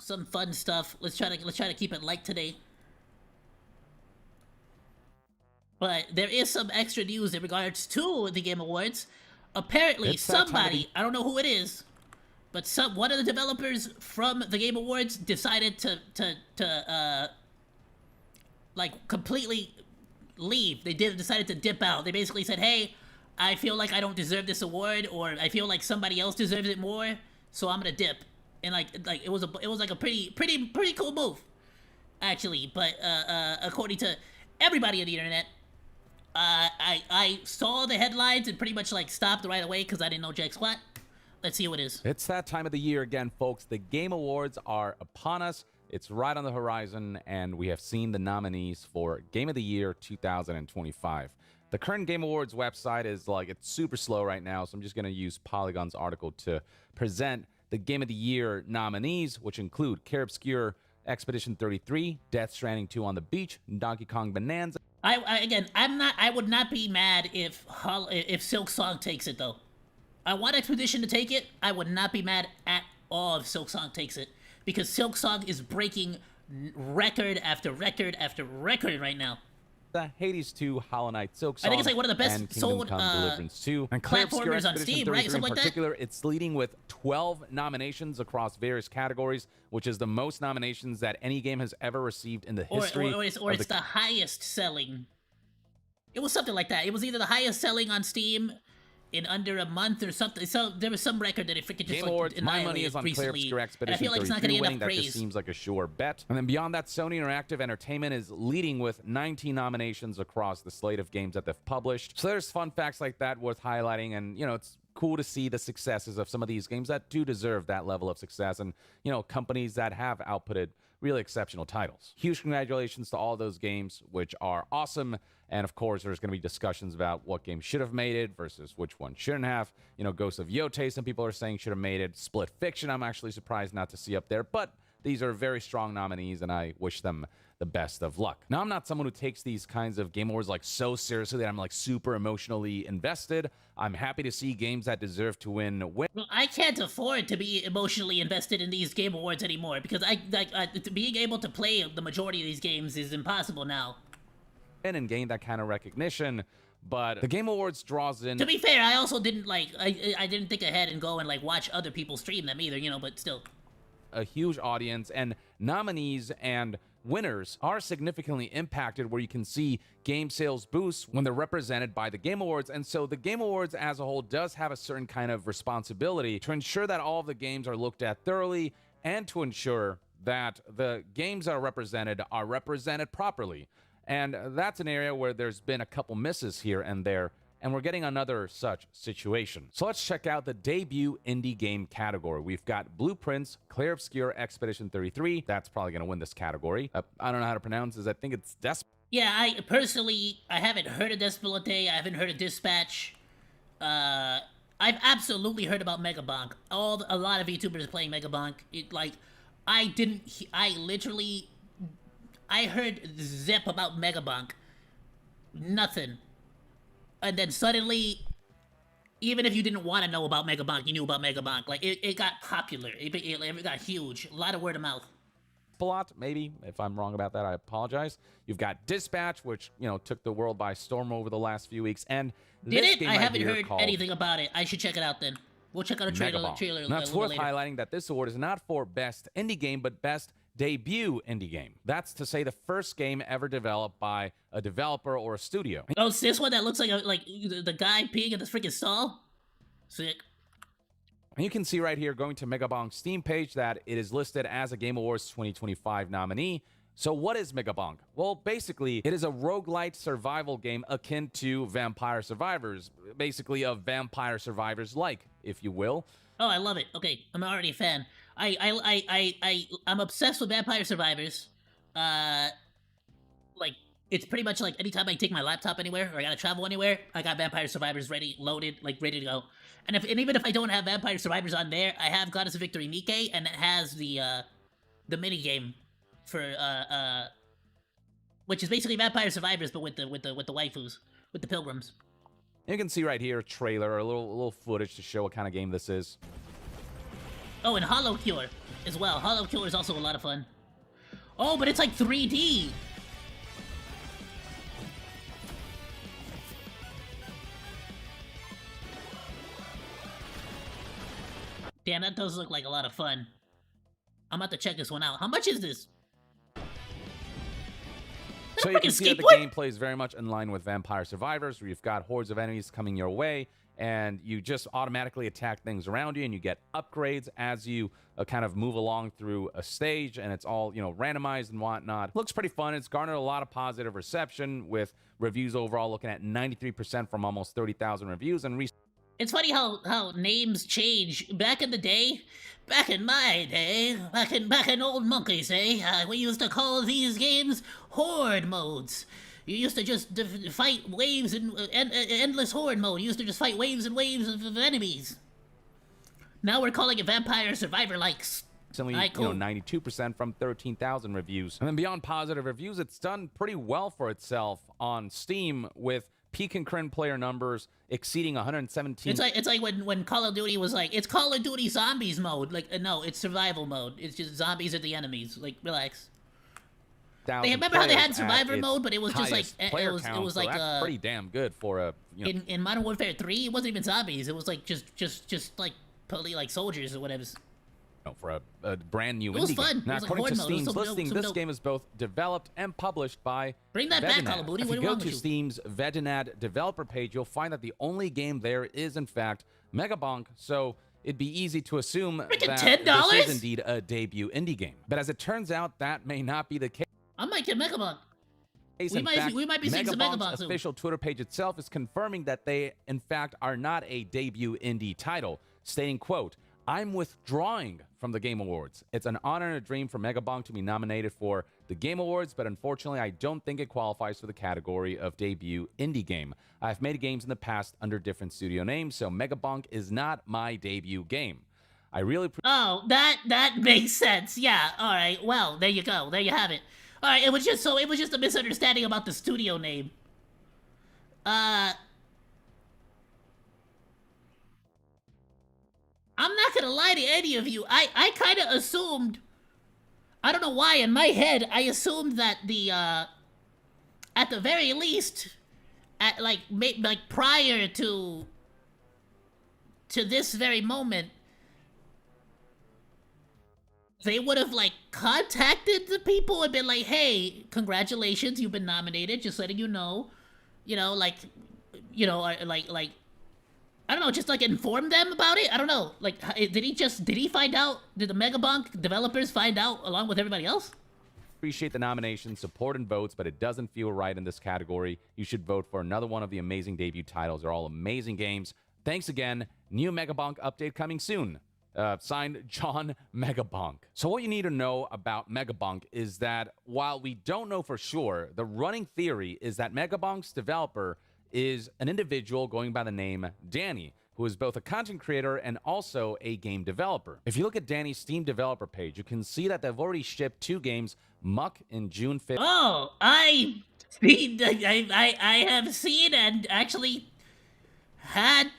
some fun stuff. Let's try to keep it light today. But there is some extra news in regards to the Game Awards. Apparently, somebody, I don't know who it is, but one of the developers from the Game Awards decided to like completely leave. They decided to dip out. They basically said, "Hey, I feel like I don't deserve this award, or I feel like somebody else deserves it more, so I'm gonna dip." And like it was like a pretty cool move, actually. But according to everybody on the internet, I saw the headlines and pretty much like stopped right away because I didn't know jack squat. Let's see who it is. It's that time of the year again, folks. The Game Awards are upon us. It's right on the horizon, and we have seen the nominees for Game of the Year 2025. The current Game Awards website is like, it's super slow right now, so I'm just going to use Polygon's article to present the Game of the Year nominees, which include Obscure Expedition 33, Death Stranding 2 on the Beach, Donkey Kong Bonanza. I would not be mad if Silk Song takes it though. I want Expedition to take it. I would not be mad at all if Silk Song takes it, because Silk Song is breaking record after record after record right now. Hades 2, Hollow Knight, Silk Song, I think it's like one of the best and sold Deliverance 2. And platformers on Steam, right? Something in particular, it's leading with 12 nominations across various categories, which is the most nominations that any game has ever received in the history. Or it's the highest selling. It was something like that. It was either the highest selling on Steam in under a month or something. So there was some record that it freaking just Game like Awards, my money is on Obscure Expedition 33 it's not gonna get enough that praise. just seems like a sure bet. And then beyond that, Sony Interactive Entertainment is leading with 19 nominations across the slate of games that they've published. So there's fun facts like that worth highlighting, and you know, it's cool to see the successes of some of these games that do deserve that level of success, and you know, companies that have outputted really exceptional titles. Huge congratulations to all those games, which are awesome. And of course, there's going to be discussions about what games should have made it versus which one shouldn't have. You know, Ghost of Yotei, some people are saying should have made it. Split Fiction, I'm actually surprised not to see up there. But these are very strong nominees, and I wish them the best of luck. Now, I'm not someone who takes these kinds of Game Awards like so seriously that I'm like super emotionally invested. I'm happy to see games that deserve to win. Well, I can't afford to be emotionally invested in these Game Awards anymore, because being able to play the majority of these games is impossible now. And gain that kind of recognition, but the Game Awards draws in. To be fair, I also didn't like I didn't think ahead and go and like watch other people stream them either, you know, but still. A huge audience, and nominees and winners are significantly impacted, where you can see game sales boost when they're represented by the Game Awards. And so the Game Awards as a whole does have a certain kind of responsibility to ensure that all of the games are looked at thoroughly, and to ensure that the games that are represented properly. And that's an area where there's been a couple misses here and there, and we're getting another such situation. So let's check out the debut indie game category. We've got Blueprints, Obscure Expedition 33. That's probably going to win this category. I don't know how to pronounce this. I think it's Yeah, I haven't heard of Despelate. I haven't heard of Dispatch. I've absolutely heard about Megabonk. A lot of VTubers playing Megabonk. I heard zip about Megabonk. Nothing. And then suddenly, even if you didn't want to know about Megabonk, you knew about Megabonk. Like, it got popular. It got huge. A lot of word of mouth. Plot, maybe. If I'm wrong about that, I apologize. You've got Dispatch, which, you know, took the world by storm over the last few weeks. And did it? I haven't heard anything about it. I should check it out then. We'll check out a trailer now, it's worth highlighting that this award is not for Best Indie Game, but Best Debut Indie Game. That's to say the first game ever developed by a developer or a studio. Oh, it's this one that looks like the guy peeing in the freaking stall? Sick. And you can see right here, going to Megabonk's Steam page, that it is listed as a Game Awards 2025 nominee. So what is Megabonk? Well, basically, it is a roguelite survival game akin to Vampire Survivors. Basically, a Vampire Survivors-like, if you will. Oh, I love it. Okay, I'm already a fan. I'm obsessed with Vampire Survivors. Like, it's pretty much like anytime I take my laptop anywhere, or I gotta travel anywhere, I got Vampire Survivors ready, loaded, like, ready to go. And even if I don't have Vampire Survivors on there, I have Goddess of Victory Nike, and it has the mini game for which is basically Vampire Survivors, but with the waifus, with the pilgrims. You can see right here a trailer, a little footage to show what kind of game this is. Oh, and Hollow Cure as well. Hollow Cure is also a lot of fun. Oh, but it's like 3D. Damn, that does look like a lot of fun. I'm about to check this one out. How much is this? So you can see that the gameplay is very much in line with Vampire Survivors, where you've got hordes of enemies coming your way, and you just automatically attack things around you, and you get upgrades as you kind of move along through a stage, and it's all, you know, randomized and whatnot. Looks pretty fun. It's garnered a lot of positive reception, with reviews overall looking at 93% from almost 30,000 reviews, and it's funny how names change. Back in the day, back in my day, back in old Monkey's day, we used to call these games horde modes. You used to just fight waves and endless horde mode. You used to just fight waves and waves of enemies. Now we're calling it Vampire Survivor likes. Recently, you know, 92% from 13,000 reviews. And then beyond positive reviews, it's done pretty well for itself on Steam, with peak concurrent player numbers exceeding 117. It's like when Call of Duty was like, it's Call of Duty Zombies mode. Like, no, it's survival mode. It's just zombies are the enemies. Like, relax. Remember how they had Survivor mode, but it was just like it was like that's pretty damn good for a, you know, in Modern Warfare 3. It wasn't even zombies. It was like just like totally like soldiers or whatever. For a brand new indie game. It was fun. Now, according to Steam's listing, this game is both developed and published by Bring that back, Call of Duty. If you go to Steam's Vtuber developer page, you'll find that the only game there is, in fact, MonkeyVtuber, so it'd be easy to assume that $10? This is indeed a debut indie game. But as it turns out, that may not be the case. I might get MonkeyVtuber. We might be seeing some MonkeyVtuber soon. Official Twitter page itself is confirming that they, in fact, are not a debut indie title, stating, quote, "I'm withdrawing from the Game Awards. It's an honor and a dream for MonkeyVtuber to be nominated for the Game Awards, but unfortunately, I don't think it qualifies for the category of debut indie game. I've made games in the past under different studio names, so MonkeyVtuber is not my debut game. I really..." Oh, that makes sense. Yeah. All right. Well, there you go. There you have it. All right. It was just a misunderstanding about the studio name. I'm not gonna lie to any of you. I kind of assumed, I don't know why, in my head, I assumed that the, at the very least, at like prior to this very moment, they would have like contacted the people and been like, "Hey, congratulations, you've been nominated. Just letting you know, like, I don't know, just like inform them about it. I don't know. Like, did he find out? Did the MonkeyVtuber developers find out along with everybody else? Appreciate the nomination, support, and votes, but it doesn't feel right in this category. You should vote for another one of the amazing debut titles. They're all amazing games. Thanks again. New MonkeyVtuber update coming soon. Signed, John MonkeyVtuber. So what you need to know about MonkeyVtuber is that while we don't know for sure, the running theory is that MonkeyVtuber's developer is an individual going by the name Danny, who is both a content creator and also a game developer. If you look at Danny's Steam developer page, you can see that they've already shipped 2 games, Muck in June 5th. Oh, I have seen and actually had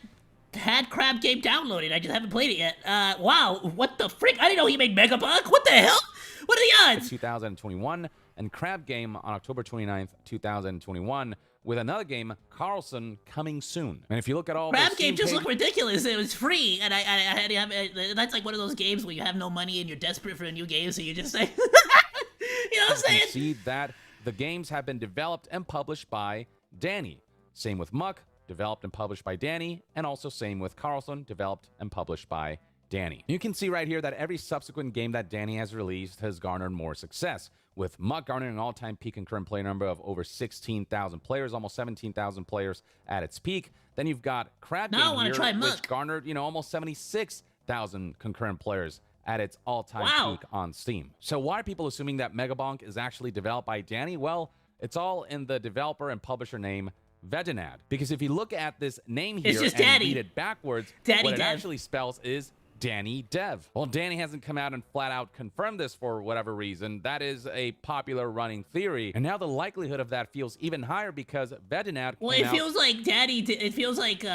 Crab Game downloaded. I just haven't played it yet. Wow, what the frick? I didn't know he made MonkeyVtuber. What the hell? What are the odds? 2021, and Crab Game on October 29th, 2021. With another game, Carlson, coming soon. And if you look at all Crab Game just looked ridiculous. It was free, and I had to have it. That's like one of those games where you have no money and you're desperate for a new game, so you just say, you know what I'm saying? You see that the games have been developed and published by Danny. Same with Muck, developed and published by Danny, and also same with Carlson, developed and published by Danny. You can see right here that every subsequent game that Danny has released has garnered more success, with Muck garnering an all-time peak concurrent player number of over 16,000 players, almost 17,000 players at its peak. Then you've got Crab Game here, which garnered, almost 76,000 concurrent players at its all-time peak on Steam. So why are people assuming that MonkeyVtuber is actually developed by Danny? Well, it's all in the developer and publisher name Vtuber. Because if you look at this name here and read it backwards, what it actually spells is Danny Dev. Well, Danny hasn't come out and flat out confirmed this for whatever reason. That is a popular running theory. And now the likelihood of that feels even higher because Vtuber Well, it feels like Danny, it feels like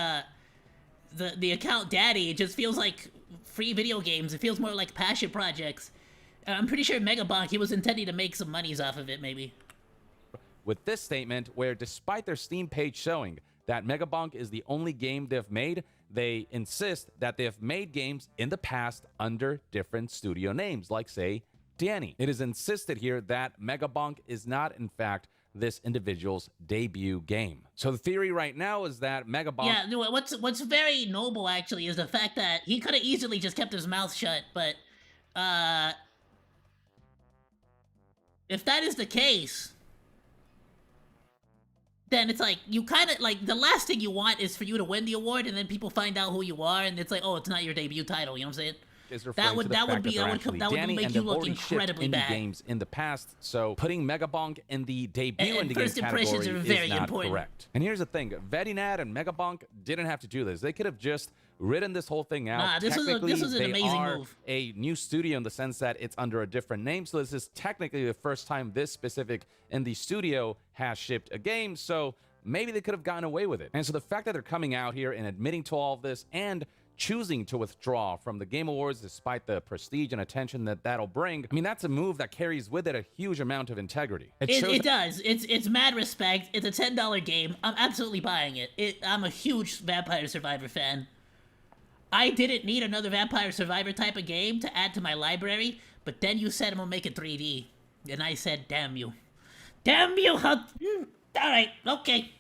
the account Daddy. It just feels like free video games. It feels more like passion projects. I'm pretty sure MegaBonk, he was intending to make some monies off of it, maybe. With this statement, where despite their Steam page showing that MegaBonk is the only game they've made, they insist that they've made games in the past under different studio names, like, say, Danny. It is insisted here that MegaBonk is not, in fact, this individual's debut game. So the theory right now is that MegaBonk... Yeah, no, what's very noble, actually, is the fact that he could have easily just kept his mouth shut, but, if that is the case, then it's like, you kind of, like, the last thing you want is for you to win the award, and then people find out who you are, and it's like, oh, it's not your debut title, you know what I'm saying? That would make you look incredibly bad. Games in the past, so putting MegaBonk in the debut indie first game impressions category are very is not important. correct. And here's the thing, Vtuber and MegaBonk didn't have to do this. They could have just written this whole thing out. Nah, this was an amazing move. A new studio in the sense that it's under a different name, so this is technically the first time this specific indie studio has shipped a game, so maybe they could have gotten away with it. And so the fact that they're coming out here and admitting to all of this and choosing to withdraw from the Game Awards despite the prestige and attention that that'll bring, I mean, that's a move that carries with it a huge amount of integrity. It does. It's mad respect. It's a $10 game. I'm absolutely buying it. I'm a huge Vampire Survivor fan. I didn't need another Vampire Survivor type of game to add to my library, but then you said I'm gonna make it 3D, and I said, damn you. Damn you, alright, okay.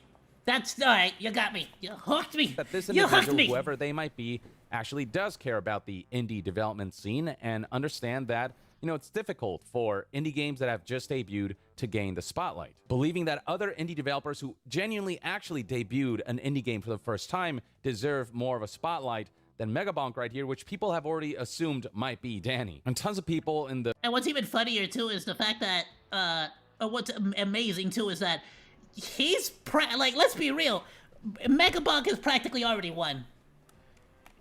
That's alright, you got me. You hooked me. That this You hooked individual, me. whoever they might be, actually does care about the indie development scene and understand that, you know, it's difficult for indie games that have just debuted to gain the spotlight. Believing that other indie developers who genuinely actually debuted an indie game for the first time deserve more of a spotlight than MegaBonk right here, which people have already assumed might be Danny. And tons of people in the... And what's even funnier, too, is the fact that, what's amazing, too, is that he's, like, let's be real, MegaBonk has practically already won.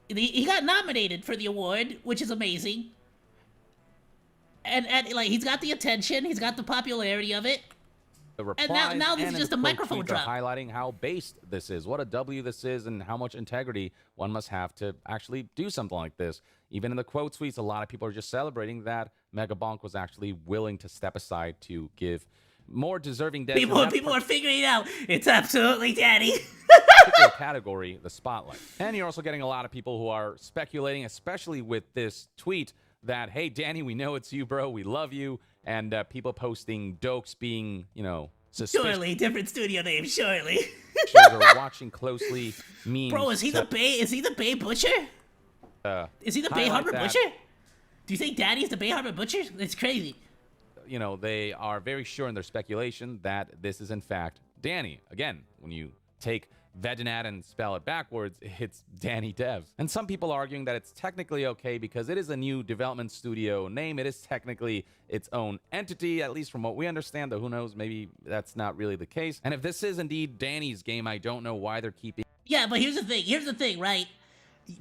He got nominated for the award, which is amazing. And like, he's got the attention, he's got the popularity of it. The replies, and now this is just a microphone drop. Highlighting how based this is, what a W this is, and how much integrity one must have to actually do something like this. Even in the quote tweets, a lot of people are just celebrating that MegaBonk was actually willing to step aside to give more deserving devs. People are figuring it out. It's absolutely Danny. Particular category, the spotlight. And you're also getting a lot of people who are speculating, especially with this tweet, that, hey, Danny, we know it's you, bro. We love you. And people posting dokes being, you know, suspicious. Surely, different studio name, surely. Are watching closely memes. Bro, is he the Bay Butcher? Is he the Bay Harbor Butcher? Do you think Danny's the Bay Harbor Butcher? It's crazy. You know, they are very sure in their speculation that this is in fact Danny. Again, when you take Vtuber and spell it backwards, it's Danny Devs. And some people are arguing that it's technically okay because it is a new development studio name. It is technically its own entity, at least from what we understand, though who knows, maybe that's not really the case. And if this is indeed Danny's game, I don't know why they're keeping... Yeah, but here's the thing, right?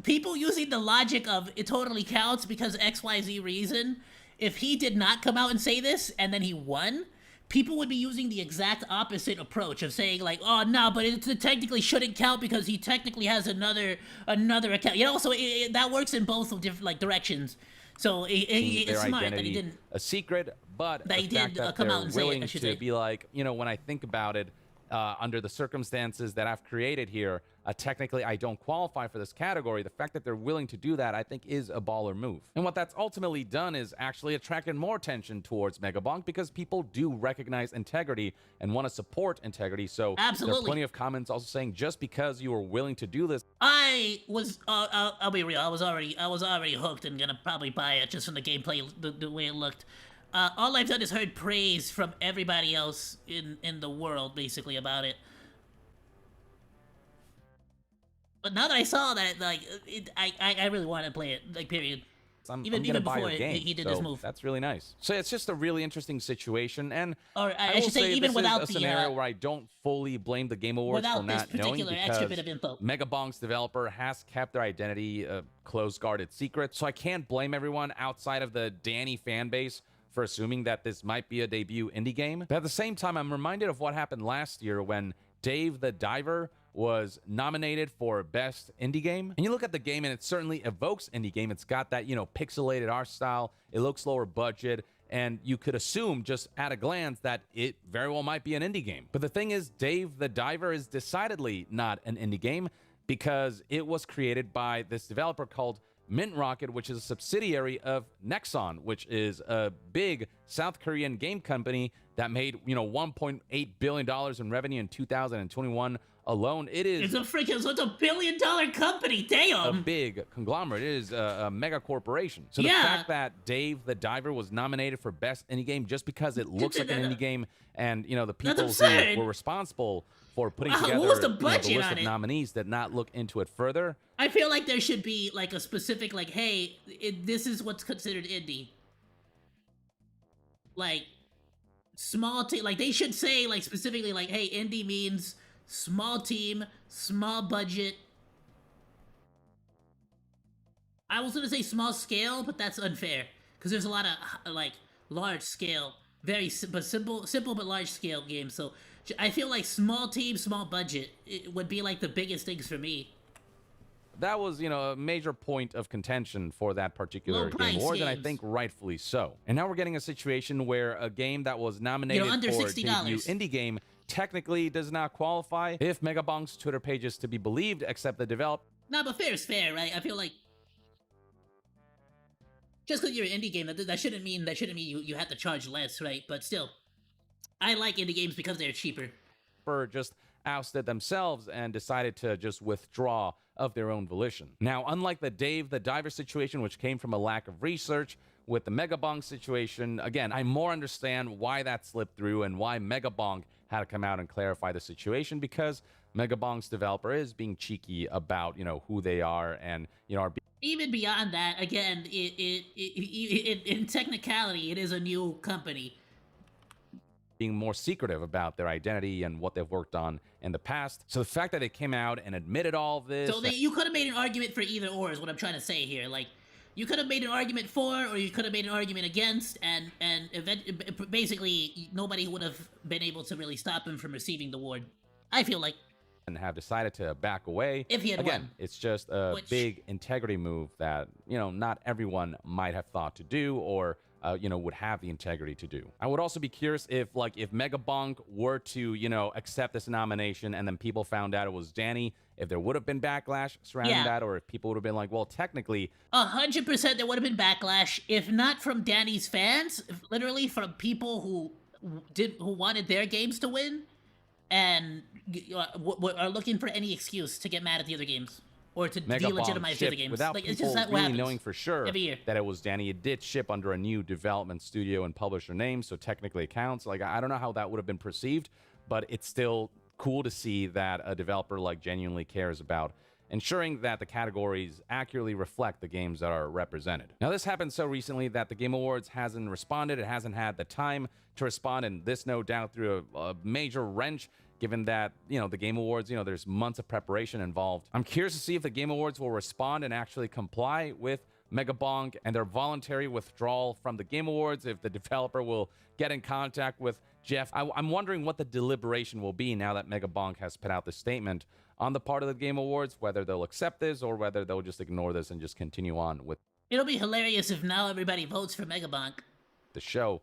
People using the logic of it totally counts because XYZ reason, if he did not come out and say this and then he won, people would be using the exact opposite approach of saying like, oh no, but it technically shouldn't count because he technically has another account. You know, so that works in both of different like directions. So it's smart that he didn't a secret, but that he did come out and say it. I should say. Be like, you know, when I think about it, under the circumstances that I've created here, technically I don't qualify for this category. The fact that they're willing to do that, I think, is a baller move. And what that's ultimately done is actually attracted more attention towards MegaBonk because people do recognize integrity and want to support integrity. So absolutely, there are plenty of comments also saying just because you were willing to do this. I was, I'll be real, I was already hooked and gonna probably buy it just from the gameplay, the way it looked. All I've done is heard praise from everybody else in the world, basically, about it. But now that I saw that, like, I really want to play it, like, period. Even before he did this move. That's really nice. So it's just a really interesting situation, and or I should say even without the scenario where I don't fully blame the Game Awards for not knowing because extra bit of info. MegaBonk's developer has kept their identity close guarded secret, so I can't blame everyone outside of the Danny fan base for assuming that this might be a debut indie game. But at the same time, I'm reminded of what happened last year when Dave the Diver was nominated for Best Indie Game. And you look at the game and it certainly evokes indie game. It's got that, you know, pixelated art style. It looks lower budget. And you could assume just at a glance that it very well might be an indie game. But the thing is, Dave the Diver is decidedly not an indie game because it was created by this developer called Mint Rocket, which is a subsidiary of Nexon, which is a big South Korean game company that made, you know, $1.8 billion in revenue in 2021 alone. It's a $1 billion company, damn! A big conglomerate. It is a mega corporation. So the fact that Dave the Diver was nominated for Best Indie Game just because it looks like an indie game, and, you know, the people who were responsible for putting together what was the the list of nominees did not look into it further. I feel like there should be like a specific, like, hey, this is what's considered indie. Like, small team, like they should say like specifically like, hey, indie means small team, small budget. I was gonna say small scale, but that's unfair because there's a lot of like large scale, very simple but large scale games. So I feel like small team, small budget it would be like the biggest things for me. That was, you know, a major point of contention for that particular Game Awards, and I think rightfully so. And now we're getting a situation where a game that was nominated under for $60. debut indie game technically does not qualify if Megabonk's Twitter page is to be believed, except the developer. No, but fair is fair, right? I feel like just because you're an indie game, that shouldn't mean you have to charge less, right? But still, I like indie games because they're cheaper. Just ousted themselves and decided to just withdraw of their own volition. Now, unlike the Dave the Diver situation, which came from a lack of research, with the Megabonk situation, again, I more understand why that slipped through and why Megabonk had to come out and clarify the situation, because Megabonk's developer is being cheeky about, you know, who they are and, you know, even beyond that, again, in technicality, it is a new company. Being more secretive about their identity and what they've worked on in the past. So the fact that they came out and admitted all of this... So you could have made an argument for either or is what I'm trying to say here. Like, you could have made an argument for, or you could have made an argument against, and basically nobody would have been able to really stop him from receiving the award. I feel like. And have decided to back away. If he had won. It's just a big integrity move that, you know, not everyone might have thought to do or... you know, would have the integrity to do. I would also be curious if Megabonk were to, you know, accept this nomination and then people found out it was Danny, if there would have been backlash surrounding that, or if people would have been like, well, technically... 100% there would have been backlash, if not from Danny's fans, literally from people who wanted their games to win, and are looking for any excuse to get mad at the other games. Or to delegitimize the other games. Without like, people it's just that really knowing for sure that it was Danny. It did ship under a new development studio and publisher name, so technically it counts. Like, I don't know how that would have been perceived, but it's still cool to see that a developer like genuinely cares about ensuring that the categories accurately reflect the games that are represented. Now, this happened so recently that the Game Awards hasn't responded. It hasn't had the time to respond, and this no doubt threw a major wrench, given that, you know, the Game Awards, you know, there's months of preparation involved. I'm curious to see if the Game Awards will respond and actually comply with Megabonk and their voluntary withdrawal from the Game Awards, if the developer will get in contact with Jeff. I'm wondering what the deliberation will be now that Megabonk has put out this statement on the part of the Game Awards, whether they'll accept this or whether they'll just ignore this and just continue on with... It'll be hilarious if now everybody votes for Megabonk. ...the show.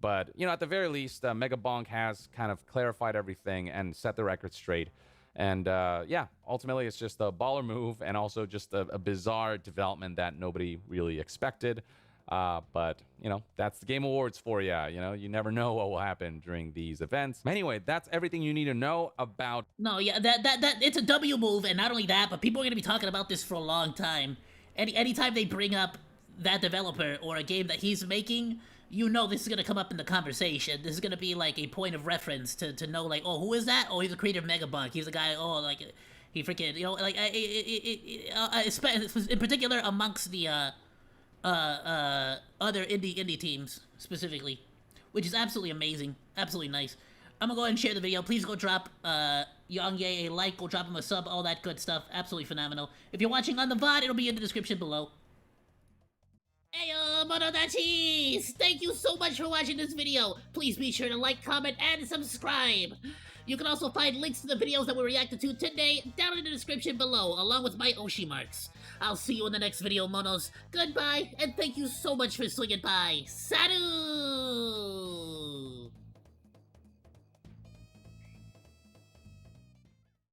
But, you know, at the very least, Megabonk has kind of clarified everything and set the record straight. And, yeah, ultimately, it's just a baller move and also just a bizarre development that nobody really expected. But, you know, that's the Game Awards for you. You know, you never know what will happen during these events. Anyway, that's everything you need to know about... No, yeah, that it's a W move, and not only that, but people are going to be talking about this for a long time. Anytime they bring up that developer or a game that he's making... You know this is going to come up in the conversation. This is going to be like a point of reference to know, like, oh, who is that? Oh, he's the creator of Megabonk. He's the guy, oh, like, he freaking, you know, like, in particular amongst the other indie teams, specifically, which is absolutely amazing. Absolutely nice. I'm going to go ahead and share the video. Please go drop Yong Yea a like, go drop him a sub, all that good stuff. Absolutely phenomenal. If you're watching on the VOD, it'll be in the description below. Ayoo, Monodachi! Thank you so much for watching this video. Please be sure to like, comment, and subscribe. You can also find links to the videos that we reacted to today down in the description below, along with my Oshi marks. I'll see you in the next video, Monos. Goodbye, and thank you so much for swinging by. Salut!